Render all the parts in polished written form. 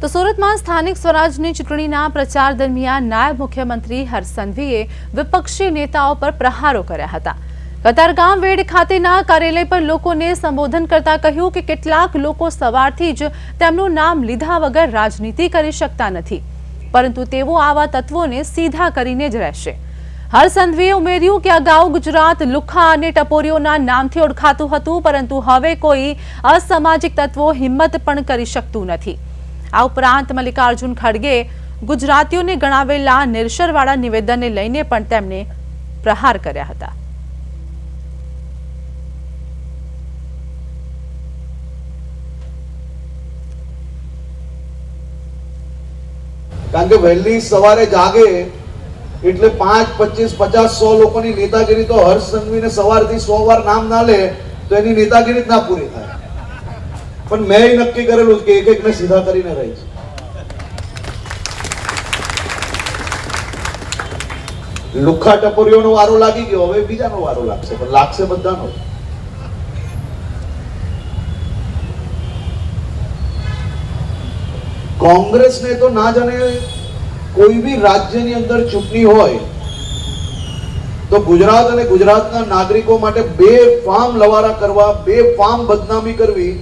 તો સુરતમાં સ્થાનિક સ્વરાજની ચૂંટણીના પ્રચાર દરમિયાન નાયબ મુખ્યમંત્રી હર્ષ સંઘવીએ વિપક્ષી નેતાઓ પર પ્રહારો કર્યા હતા। કતારગામ વેડ ખાતેના કાર્યાલય પર લોકોને સંબોધન કરતા કહ્યું કે કેટલાક લોકો સવારથી જ તેમનું નામ લીધા વગર રાજનીતિ કરી શકતા નથી, પરંતુ તેઓ આવા તત્વોને સીધા કરીને જ રહેશે। હર્ષ સંઘવીએ ઉમેર્યું કે અગાઉ ગુજરાત લુખ્ખા અને ટપોરીઓના નામથી ઓળખાતું હતું, પરંતુ હવે કોઈ અસામાજિક તત્વો હિંમત પણ કરી શકતું નથી। આ ઉપરાંત મલ્લિકાર્જુન ખડગે ગુજરાતીઓને ગણાવેલા નિર્શરવાળા નિવેદનને લઈને પણ તેમણે પ્રહાર કર્યા હતા। કારણ કે વહેલી સવારે જાગે એટલે 5, 25, 50, 100 લોકોની નેતાગીરી તો હર્ષ સંઘવીને સવારથી 100 વાર નામ ના લે તો એની નેતાગીરી જ ના પૂરી થાય। પણ મેં નક્કી કરેલું કે એક એકને સીધા કરીને રહીશ। લુખ્ખા ટપોરીઓનો વારો લાગી ગયો, હવે બીજાનો વારો લાગશે, પણ લાગશે બધાનો। કોંગ્રેસને તો ના જાણે કોઈ બી રાજ્યની અંદર ચૂંટણી હોય તો ગુજરાત અને ગુજરાતના નાગરિકો માટે બેફામ લવારા કરવા, બેફામ બદનામી કરવી,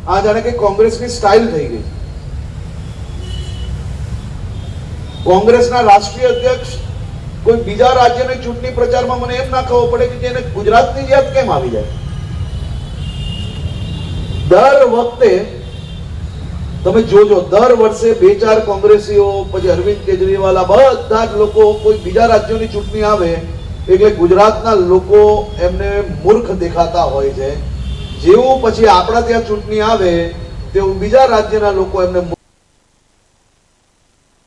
આ જાણે કે કોંગ્રેસની સ્ટાઇલ થઈ ગઈ। કોંગ્રેસના રાષ્ટ્રીય અધ્યક્ષ કોઈ બીજા રાજ્યની ચૂંટણી પ્રચારમાં મને એમ ના ખબર પડે કે એને ગુજરાતની યાદ કેમ આવી જાય। દર વખતે તમે જોજો, દર વર્ષે 2-4 કોંગ્રેસીઓ, પછી અરવિંદ કેજરીવાલ, બધા જ લોકો કોઈ બીજા રાજ્યોની ચૂંટણી આવે એટલે ગુજરાતના લોકો એમને મૂર્ખ દેખાતા હોય છે। જેવું પછી આપણા ત્યાં ચૂંટણી આવે તેવું બીજા રાજ્યના લોકો એમને